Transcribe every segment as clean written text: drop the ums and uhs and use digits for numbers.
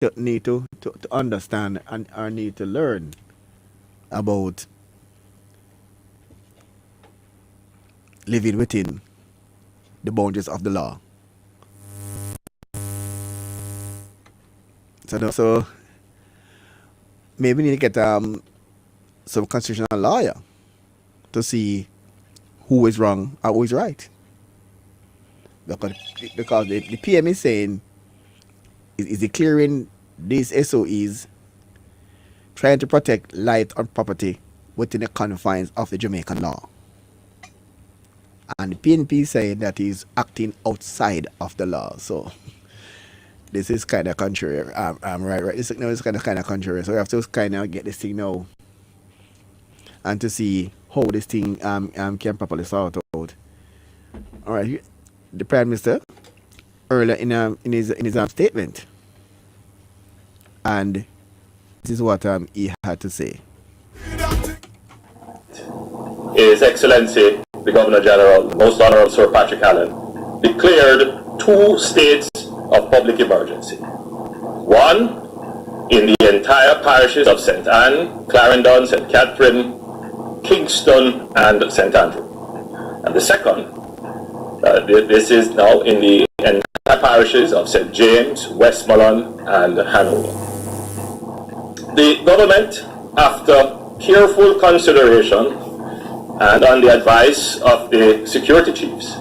to understand and or need to learn about living within the boundaries of the law. So maybe we need to get some constitutional lawyer to see who is wrong or who is right. Because the PM is saying is declaring these SOEs trying to protect life and property within the confines of the Jamaican law. And the PNP saying that he's acting outside of the law. So this is kind of contrary. Right. This is kind of contrary. So we have to kind of get this thing now and to see how this thing can properly sort out. All right, the Prime Minister earlier in his statement, and this is what he had to say. His Excellency, the Governor General, Most Honourable Sir Patrick Allen, declared 2 states of public emergency. One in the entire parishes of St. Anne, Clarendon, St. Catherine, Kingston, and St. Andrew. And the second, this is now in the entire parishes of St. James, Westmoreland, and Hanover. The government, after careful consideration and on the advice of the security chiefs,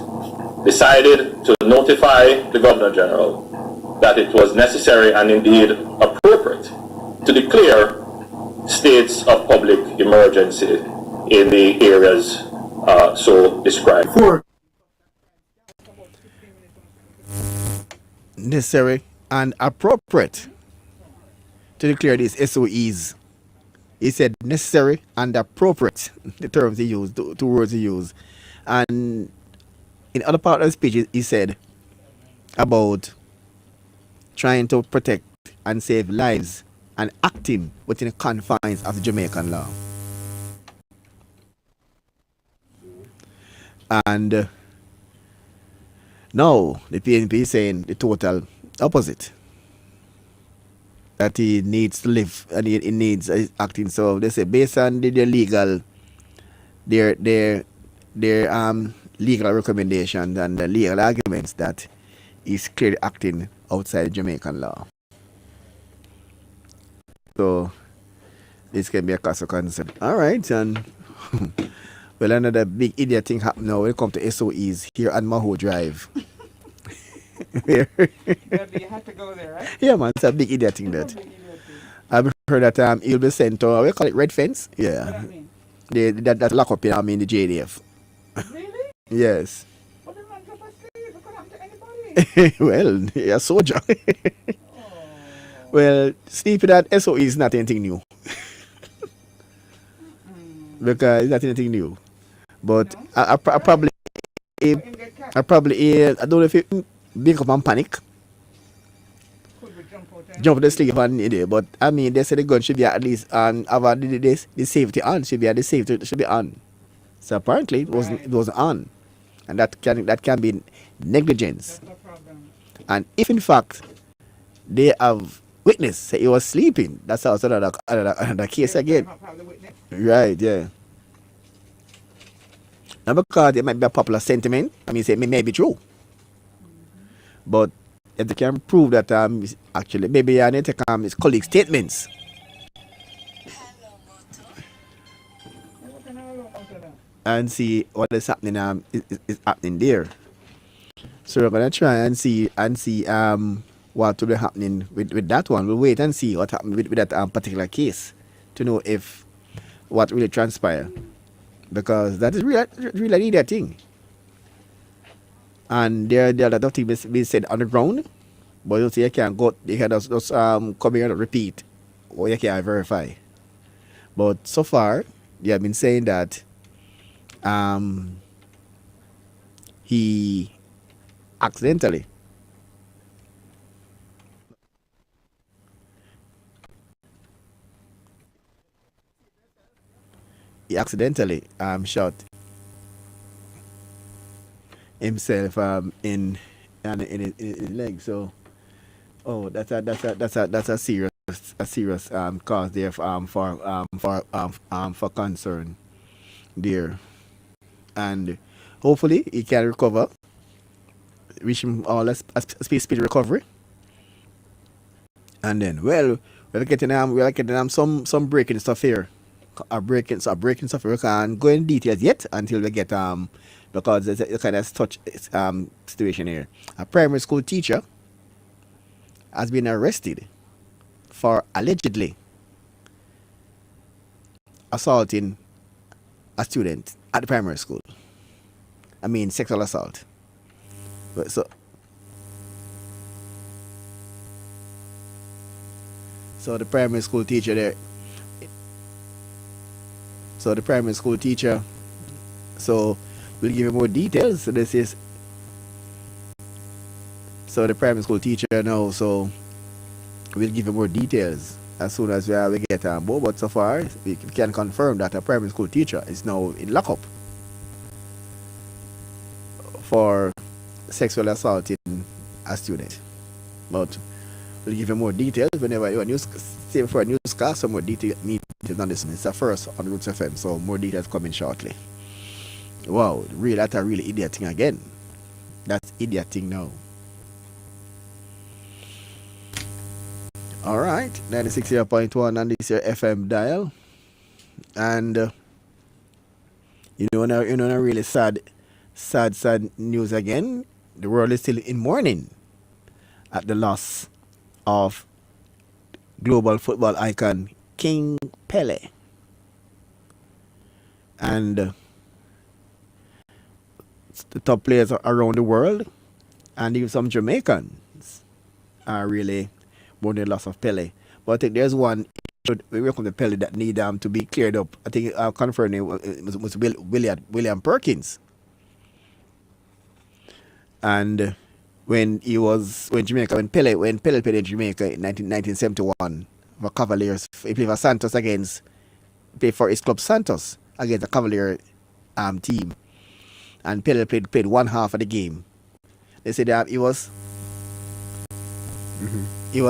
decided to notify the Governor General that it was necessary and indeed appropriate to declare states of public emergency in the areas so described. Necessary and appropriate to declare these SOEs. He said necessary and appropriate, the terms he used, the 2 words he used. And in other part of the speech, he said about trying to protect and save lives and acting within the confines of the Jamaican law. And now the PNP is saying the total opposite. That he needs to live and he needs acting. So they say based on their legal legal recommendations and the legal arguments that he's clearly acting outside Jamaican law. So this can be a cause of concern. Alright, and well, another big idiot thing happened now when it comes to SOEs here on Maho Drive. You had to go there, right? Yeah, man, it's a big idiot thing that. I've heard that he'll be sent to, we call it red fence? Yeah. That lock up in the JDF. Really? Yes. But the man drop asleep. It could happen to anybody. Well, yeah, soldier. Oh. Well, sleeping at SOE is not anything new. Because it's not anything new. But no? I probably, I don't know if it wake up and panic. Jump the sleep and there, but I mean they say the gun should be at least on the safety on should be at the safety should be on. So apparently it wasn't on. And that can be negligence. That's no problem. And if in fact they have witness say he was sleeping, that's also another case again. Right, yeah. Now because it might be a popular sentiment, I mean say it may be true. But if they can prove that actually maybe I need to come his colleagues' statements. And see what is happening is happening there. So we're gonna try and see what will be happening with that one. We'll wait and see what happened with that particular case to know if what really transpired. Because that is really a thing. And there are a lot of things being said on the ground, but you see you can't go, you can just come here and repeat, or you can't verify. But so far, they have been saying that he accidentally shot himself in his leg. So Oh, that's a serious cause there for concern there, and hopefully he can recover, wish him all a speedy recovery, and then we're getting some breaking stuff here, breaking stuff here. We can't go in details yet until we get because there's a kind of touch situation here. A primary school teacher has been arrested for allegedly assaulting a student at the primary school. I mean, sexual assault. But so the primary school teacher there. So the primary school teacher. So we'll give you more details. So this is. So the primary school teacher now. So we'll give you more details as soon as we get on board. But so far, we can confirm that a primary school teacher is now in lockup for sexual assaulting a student. But we'll give you more details whenever you news. Same for a newscast, some more details on this one. It's the first on Roots FM, so more details coming shortly. Wow, that's a really idiot thing again. That's idiot thing now. All right, 96.1 on this FM dial, and you know, really sad news again. The world is still in mourning at the loss of global football icon King Pele, and the top players around the world, and even some Jamaicans are really mourning the loss of Pele. But I think there's one issue we welcome the Pele that need to be cleared up. I think confirmed it was William Perkins. And when Pele played in Jamaica in 1971 for Cavaliers, he played for Santos played for his club Santos against the Cavalier team, and Pele played one half of the game. They said that he was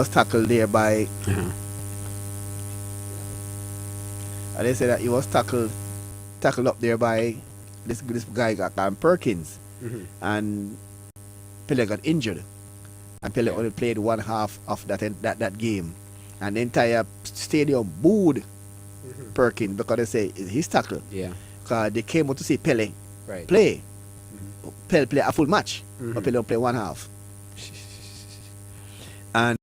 tackled there by and they said that he was tackled up there by this guy Perkins, and Pele got injured, and Pele only played one half of that game, and the entire stadium booed Perkins because they say he's tackled. Yeah, because they came out to see Pele right. play. Pele play a full match, but Pele don't play one half.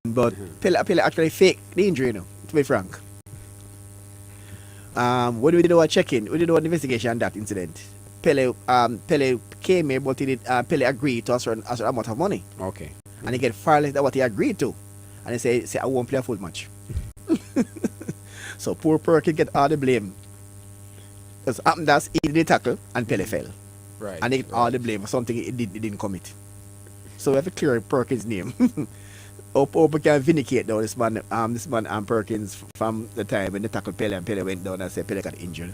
But Pele actually faked the injury, to be frank. When we did our check-in, we did our investigation on that incident. Pele came here, but Pele agreed to a certain amount of money. Okay. And he get far less than what he agreed to. And he say I won't play a full match. So poor Perkins get all the blame. Because happened that he did the tackle and Pele fell. Right. And he get all the blame for something he didn't commit. So we have to clear Perkins' name. Hope we can vindicate now this man Perkins from the time when they tackled Pele and Pele went down and said Pele got injured.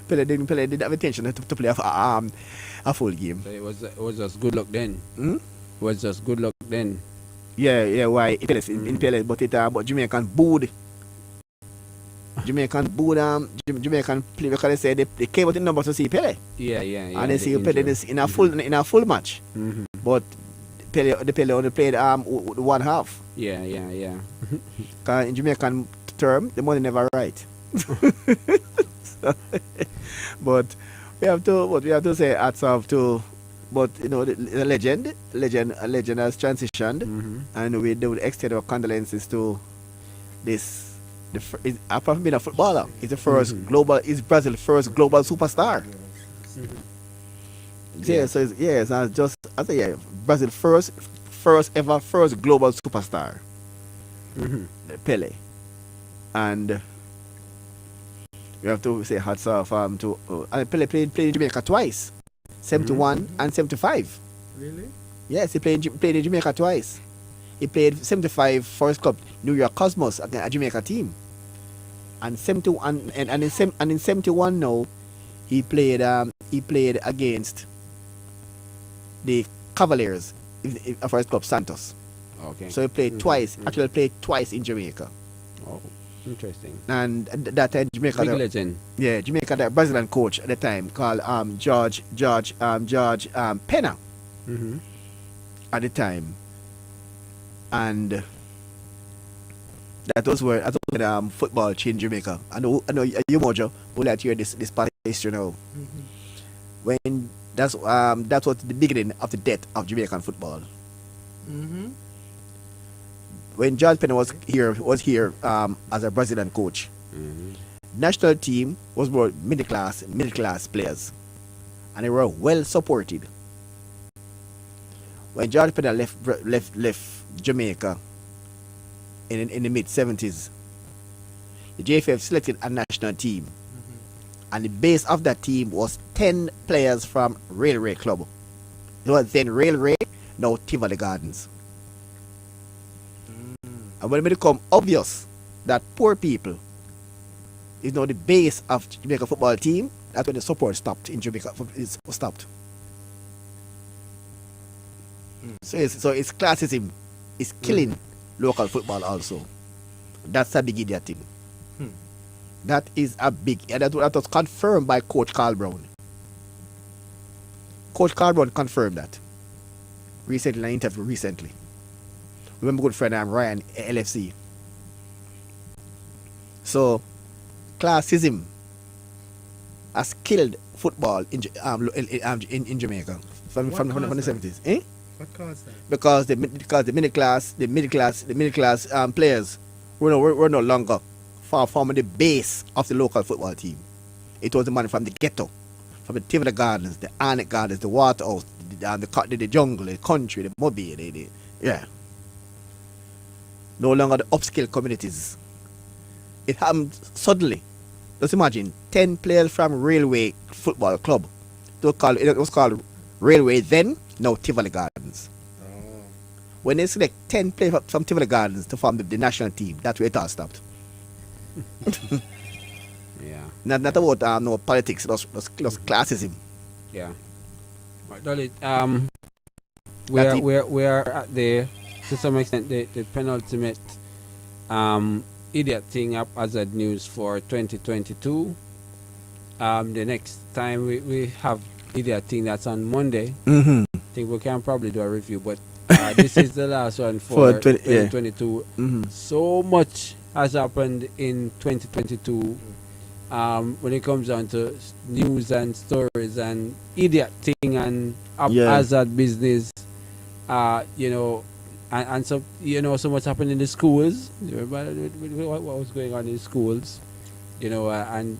Pele didn't have intention to play a full game. So it was just good luck then. Hmm? It was just good luck then. Yeah, why in Pele, but Jamaican booed. Jamaican play because they say they came out in numbers to see Pele. Yeah. And they see Pele in a full match. But the Pele only played one half. Yeah. Cause in Jamaican term, the money never right. But we have to say hats off to, but the legend has transitioned, and we do extend our condolences to this. Apart from being a footballer, he's the first he's Brazil's first global superstar. Brazil's first global superstar, Pele, and we have to say hats off to Pele played in Jamaica twice, 71 and 75. Really? Yes, he played in Jamaica twice. He played 75 for his club New York Cosmos, a Jamaica team, and 71 and in 71 now he played against the Cavaliers for his club Santos. Okay. So he played twice. Actually, played twice in Jamaica. Oh, interesting. And that time Jamaica, Big legend. yeah, Jamaica, the Brazilian coach at the time called George Pena Mm-hmm. at the time, and that was where football changed Jamaica. I know you Mojo would like to hear this part of history now. When that was the beginning of the death of Jamaican football. When George Pena was here as a Brazilian coach. National team was more middle class players, and they were well supported. When George Pena left Jamaica in the mid-70s, the JFF selected a national team, and the base of that team was 10 players from Railway Club. It was then Railway, now Tivoli Gardens. And when it became obvious that poor people is now the base of Jamaica football team, that's when the support stopped in Jamaica. It was stopped. So it's classism is killing local football also. That's a big idiot thing. That is a big, and that was confirmed by Coach Carl Brown. Coach Carl Brown confirmed that recently in an interview recently. Remember good friend Ryan LFC. So classism has killed football in Jamaica from the 70s. Eh? What caused that? Because the middle class players were no longer forming the base of the local football team. It was the money from the ghetto, from the Tivoli Gardens, the Arnett Gardens, the Waterhouse, the jungle, the country, the mobile, yeah. No longer the upscale communities. It happened suddenly. Just imagine 10 players from Railway Football Club. It was called Railway then, now Tivoli Gardens. When they select 10 players from Tivoli Gardens to form the national team, that's where it all stopped. Yeah. Not about no politics, just classism. Yeah. Right, Dolly, we are at the, to some extent, the penultimate idiot thing up as a news for 2022. The next time we have idiot thing, that's on Monday. I think we can probably do a review, but this is the last one for 2022. So much has happened in 2022 when it comes down to news and stories and idiot thing and haphazard business. And so so much happened in the schools. You remember what was going on in the schools? And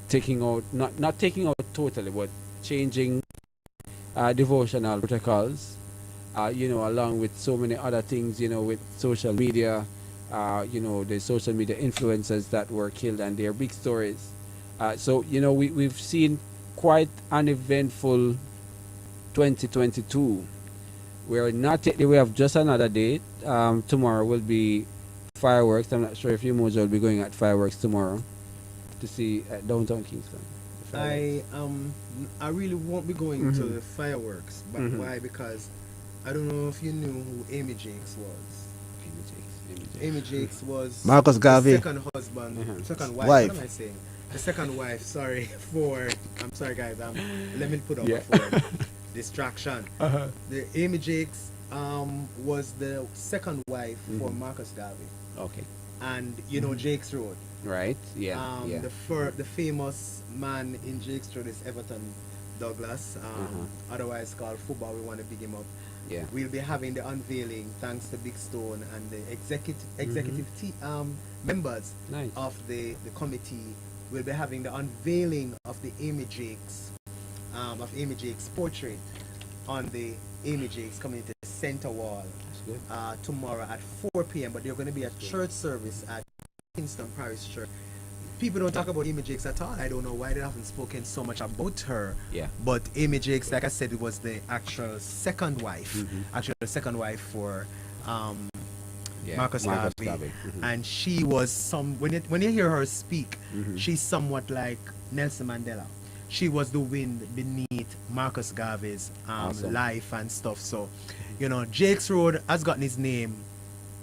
taking out, not taking out totally, but changing devotional protocols. Along with so many other things. With social media. The social media influencers that were killed and their big stories. We've seen quite an eventful 2022. We have just another date. Tomorrow will be fireworks. I'm not sure if you Mojo will be going at fireworks tomorrow to see at downtown Kingston. I really won't be going to the fireworks, but why? Because I don't know if you knew who Amy Jakes was. Amy Jakes was Marcus Garvey. the second husband, second wife. What am I saying? The second wife. Sorry, I'm sorry, guys. Let me put on my phone. Distraction. The Amy Jakes was the second wife for Marcus Garvey. Okay. And Jakes Road. Right. Yeah. The famous man in Jakes Road is Everton Douglas, otherwise called Football. We want to big him up. Yeah. We'll be having the unveiling thanks to Big Stone and the executive members of the committee. We'll be having the unveiling of the Amy Jakes portrait on the Amy Jakes Community Center wall tomorrow at 4 p.m. But there's going to be a church service at Kingston Parish Church. People don't talk about Amy Jakes at all. I don't know why they haven't spoken so much about her. Yeah. But Amy Jakes, like I said, it was the actual second wife. Actually, the second wife for Marcus Garvey. And she was when you hear her speak, she's somewhat like Nelson Mandela. She was the wind beneath Marcus Garvey's life and stuff. So You know, Jake's Road has gotten his name.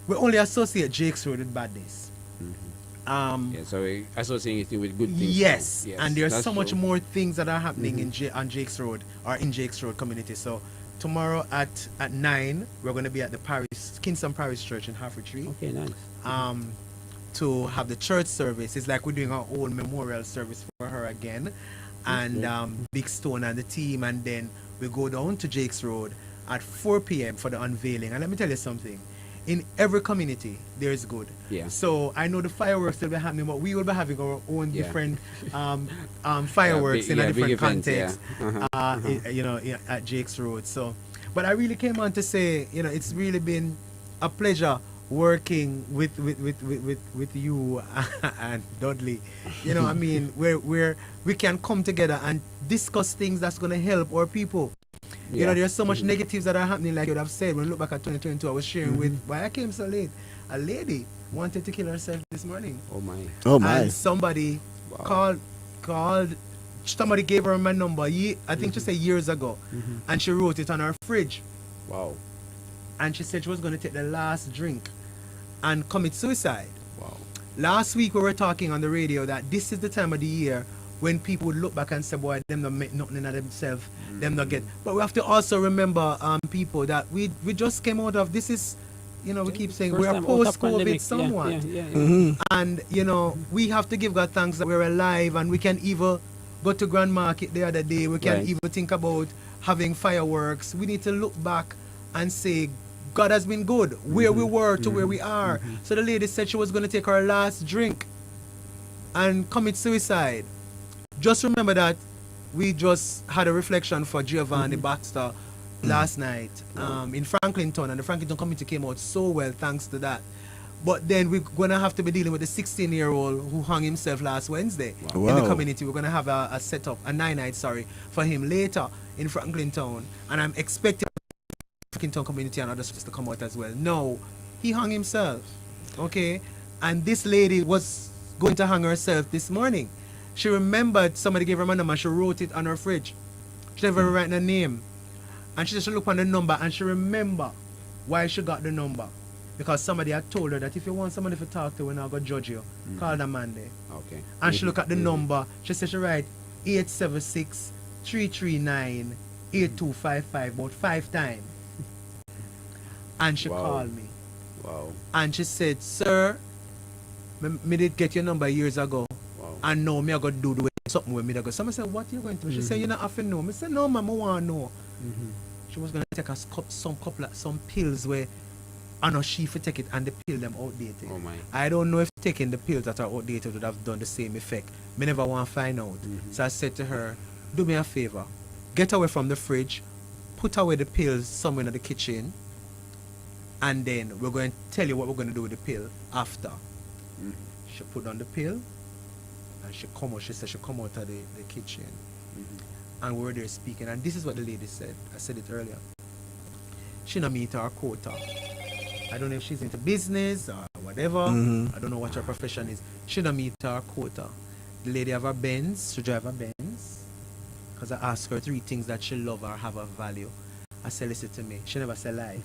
We only associate Jake's Road with badness. Yeah, so we associate it with good things. Yes, Yes, and there's that's so much true. more things that are happening on Jake's Road or in Jake's Road community. So tomorrow at 9, we're going to be at the Kingston Parish Church in Haphazard. Okay, nice. To have the church service. It's like we're doing our own memorial service for her again, and Big Stone and the team, and then we go down to Jake's Road at 4 p.m. for the unveiling. And let me tell you something. In every community, there is good. Yeah. So I know the fireworks will be happening, but we will be having our own Yeah. different fireworks in a big different events, context. yeah. You know, at Jake's Road. So, but I really came on to say, you know, it's really been a pleasure working with you and Dudley. You know, I mean, where we can come together and discuss things that's going to help our people. You know, there's so much negatives that are happening, like you would have said. When I look back at 2022, I was sharing with why I came so late. A lady wanted to kill herself this morning. Oh my. Oh my. And somebody called, somebody gave her my number, I think she said years ago, and she wrote it on her fridge. Wow. And she said she was going to take the last drink and commit suicide. Wow. Last week we were talking on the radio that this is the time of the year when people would look back and say, boy, them not make nothing of themselves, them not get. But we have to also remember, people, that we just came out of, this is, you know, we keep saying First we're time out of post-COVID pandemic. somewhat. Yeah. And, you know, we have to give God thanks that we're alive, and we can even go to Grand Market the other day. We can Right. even think about having fireworks. We need to look back and say, God has been good, where we were to where we are. So the lady said she was going to take her last drink and commit suicide. Just remember that we just had a reflection for Giovanni Baxter last night in Franklinton, and the Franklinton community came out so well thanks to that. But then we're going to have to be dealing with the 16-year-old who hung himself last Wednesday in the Wow. community. We're going to have a setup, a night, for him later in Franklinton. And I'm expecting the Franklinton community and others to come out as well. No, he hung himself, okay? And this lady was going to hang herself this morning. She remembered somebody gave her my number, she wrote it on her fridge. She never write her name. And she just looked on the number and she remember why she got the number. Because somebody had told her that if you want somebody to talk to, we're not going to judge you. Call the man there. Okay. And she looked at the number. She said she write 876-339-8255 about 5 times. And she Wow. called me. Wow. And she said, sir, me did get your number years ago. Wow. And now me I got to do something with me. Somebody said, what you going to do? She said, you not have to know. I said, no, ma'am, I want to know. She was going to take some pills where I know she for take it and the pill them outdated. Oh my. I don't know if taking the pills that are outdated would have done the same effect. Me never want to find out. So I said to her, do me a favor. Get away from the fridge. Put away the pills somewhere in the kitchen. And then we're going to tell you what we're going to do with the pill after. She put on the pill. And she come out. She said she come out of the kitchen. And we were there speaking. And this is what the lady said. I said it earlier. She not meet her quota. I don't know if she's into business or whatever. I don't know what her profession is. She don't meet her quota. The lady have a Benz. She drive a Benz. Because I asked her 3 things that she love or have a value. I said, listen to me. She never said lie.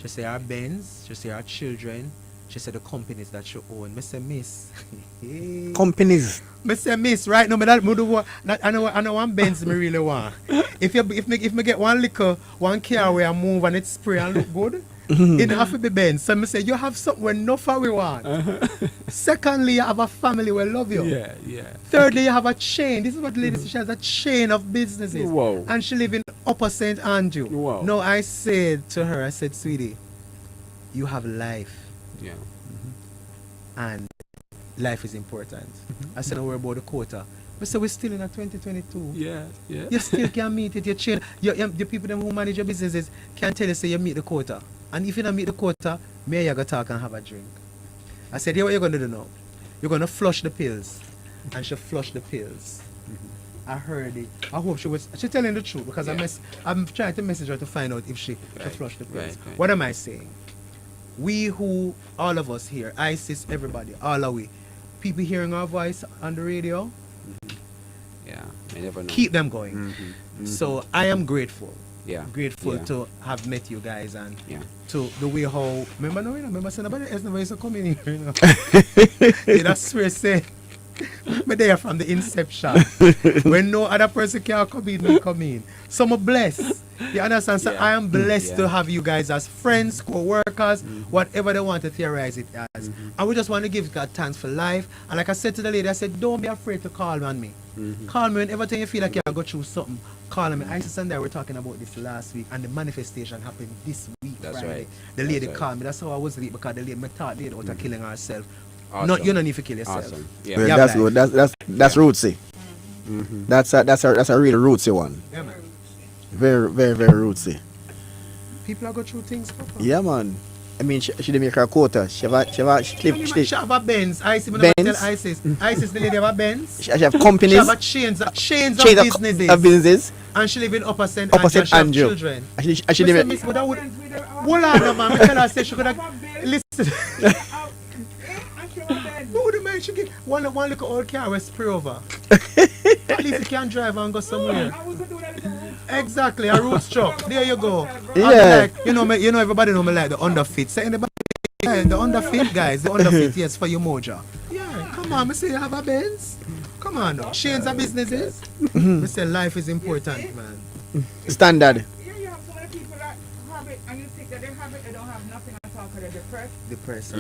She said her Benz. She said her children. She said the companies that she own. I said, miss. Companies. I say, miss, right now, I know one Benz me really want. If me get one liquor, one car where I move and it spray and look good, it have to be Benz. So I say, you have something where no far we want. Secondly, you have a family where love you. Yeah. Thirdly, you have a chain. This is what the lady says. She has a chain of businesses. Wow. And she live in Upper St. Andrew. Wow. No, I said to her, I said, sweetie, you have life. Yeah. And life is important. I said, don't worry about the quota. But so we're still in a 2022. Yeah. You still can meet it. Your chain, the people them who manage your businesses can tell you say you meet the quota. And if you don't meet the quota, me and you go talk and have a drink. I said, here what you're going to do now? You're going to flush the pills. And she flushed the pills. I heard it. I hope she's telling the truth because I'm trying to message her to find out if she flushed the pills. Right. What am I saying? We who, all of us here, ISIS, everybody, all are we. People hearing our voice on the radio, Yeah. I never know. keep them going. So I am grateful Yeah. Grateful Yeah. to have met you guys and Yeah. to the way how remember saying nobody else never used to come in here, you know. Yeah, that's where say me there from the inception. When no other person can come in, me come in. So I'm blessed. You understand? So Yeah. I am blessed Yeah. to have you guys as friends, co-workers, whatever they want to theorize it as. And we just want to give God thanks for life. And like I said to the lady, I said, don't be afraid to call on me. Call me whenever time you feel like you go through something. Call me. Isis and I were talking about this last week, and the manifestation happened this week. That's Friday. right. The lady That's right. called me. That's how I was late, because the lady me thought lady out of killing herself. Awesome. No, you don't need to kill yourself. Awesome. Well, Yeah. that's like- good. That's rootsy. That's a real rootsy one. Yeah, man. Very, very, very rootsy. People are go through things. Papa. Yeah, man. I mean, she didn't make her quota. She have a Benz. Isis, me never Benz? tell Isis. Isis, the lady have a Benz. she have She companies. have a chains of chains businesses. of businesses. And she live in Upper St. Upper Andrew. St. She have Andrew. children. And she Miss, didn't. miss, but that would... Hold on, no, man. I tell her, say she could have... Listen. Who would man she get one little old car with spray over? At least you can drive and go somewhere. Exactly, a root truck. There you go. Yeah. Like, you know, everybody know me like the underfit. Say anybody, yeah, the underfit guys, the underfit, yes, for your mojo. Yeah, come on, me say you have a Benz. Come on, now. Chains are businesses. Me say life is important, man. Standard. Yeah, you have so many people that have it, and you think that they have it, they don't have nothing at all because they're depressed. Depressed. Yeah,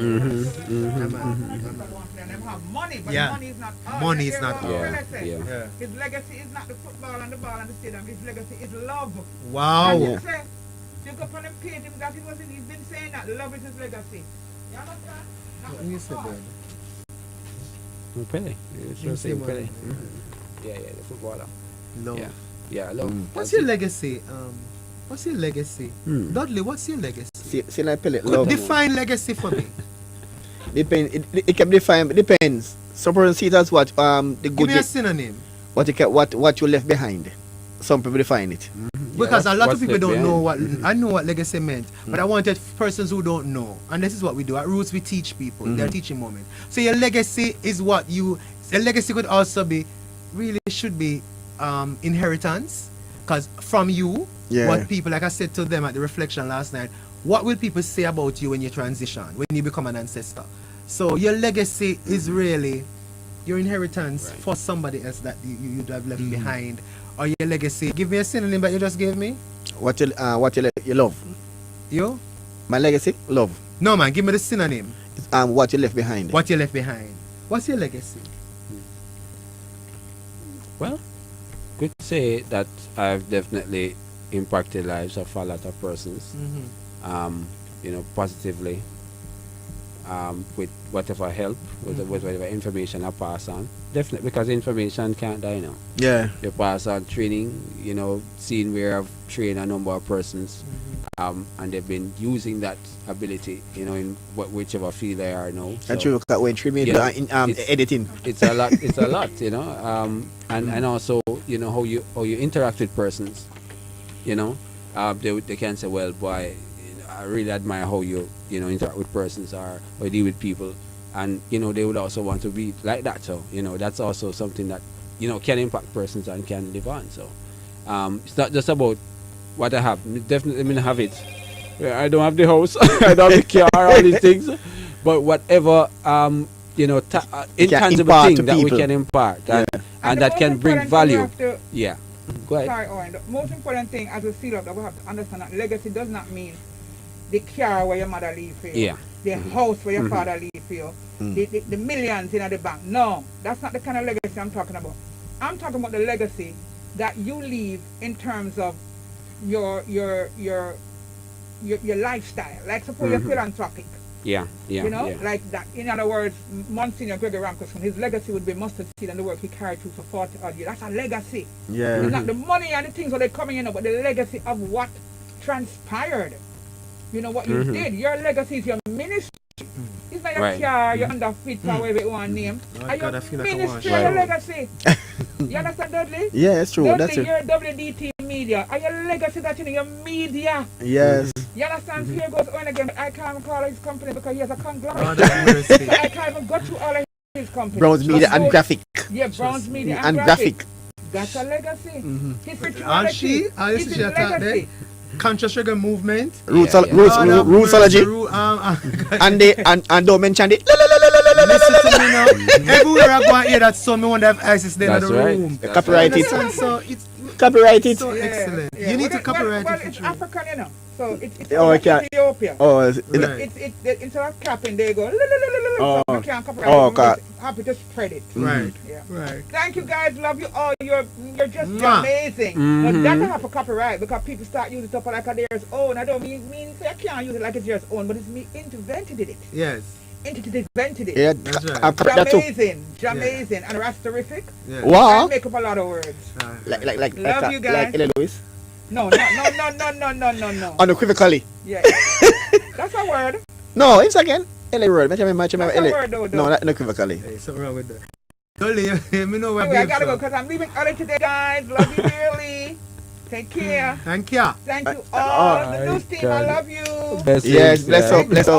man. Them have money, but Yeah. money is not all. Money is They're not wrong all. legacy. Yeah. Yeah. His legacy is not the football and the ball and the stadium. His legacy is love. Wow. And Yeah. you say, you go from them painting that he wasn't. He's been saying that love is his legacy. You understand? That's What you say, all. bud? Pele. It's You just say, saying man. Pele. Yeah, the footballer. Love. Yeah. Yeah, love. What's That's your it. legacy? What's your legacy? Dudley, what's your legacy? See like pellet love. Define legacy for me. It can define. Depends. Some person see it as what the Give good me a synonym. what you left behind. Some people define it. Because a lot of what's people left don't know behind? what I know what legacy meant, but I wanted persons who don't know, and this is what we do at Roots. We teach people. They're teaching moment. So your legacy is what you. Your legacy could also be, really should be, inheritance, because from you, Yeah. what people, like I said to them at the reflection last night, what will people say about you when you transition, when you become an ancestor? So your legacy is really your inheritance for somebody else that you have left behind. Or your legacy. Give me a synonym that you just gave me. What you love. You? My legacy, love. No, man. Give me the synonym. It's, what you left behind. What you left behind. What's your legacy? Well, could say that I've definitely impacted lives of a lot of persons. Positively. With whatever help, with whatever information I pass on. Definitely, because information can't die now. Yeah. You pass on training, seeing where I've trained a number of persons, and they've been using that ability, in whichever field they are now. And you look at when Trimmy Yeah, in it's- editing. It's a lot. It's a lot, and also how you interact with persons, they can say, well, boy, I really admire how you interact with persons or deal with people, and they would also want to be like that. So that's also something that can impact persons and can live on. So it's not just about what I have. Definitely, I mean, have it. I don't have the house. I don't have the car. All these things, but whatever intangible impart thing to that we people. can impart and the that most can bring important thing we value. have to- Yeah, go ahead. Sorry, Owen. The most important thing as a sealer that we have to understand that legacy does not mean the car where your mother leave for you, Yeah. the house where your father leave for you, the millions in the bank. No, that's not the kind of legacy I'm talking about. I'm talking about the legacy that you leave in terms of your lifestyle. Like suppose you're philanthropic. Yeah, yeah. Like that. In other words, Monsignor Gregory Ramkisson, his legacy would be mustard seed and the work he carried through for 40 odd years. That's a legacy. Yeah. It's not the money and the things that are coming in, but the legacy of what transpired. What you did. Your legacy is your ministry. It's not your Right. car, your underfit, or whatever you want to name. Oh, And God, I your feel like I want ministry to and your shout. legacy. You understand, Dudley? Yeah, it's true. Dudley, That's it. your WDT media. And your legacy that your media. Yes. You understand? Here goes Owen again. I can't even call his company because he has a conglomerate. God have mercy. So I can't even go through all of his companies. Browns Media and Suppose- Graphic. Yeah, Browns Media And and Graphic. Graphic. That's a legacy. History And she, I It used is to attack there. legacy. Conscious reggae movement. Rootsology. And don't mention it. Listen to me now. Everywhere I go and hear that song, me wonder if ISIS there in That's the right. room. That's Copyright it. Understand? So it's Copyright it. so excellent. You need to copyright well, it. it's for sure. African, you know. So it's Oh, okay. Ethiopia. Oh, Right. Instead of clapping, they go. Oh. So we can't copyright. Oh, it. We're okay. just happy to spread it. Right. Yeah. Right. Thank you guys, love you all. You're just Mwah. amazing. But that don't have a copyright because people start using stuff like theirs own. I don't mean say I can't use it like it's yours own, but it's me invented it. Yes. Invented it. yeah, That's right. I've correct that too. Jamaican, and that's terrific. Yeah. I Wow. make up a lot of words. Like Love you guys. like Ella Lewis. No. Unequivocally. Yeah. That's a word. No, it's again. Ella word. Match That's a Ella. word though. No, not unequivocally. Hey, something wrong with that. Dolly, me know where Anyway, I babes gotta go from. because I'm leaving early today, guys. Love you dearly. Take care. Thank you. Thank you all. The news team, I God. love you. Blessings, Yes, bless guys. up, bless up.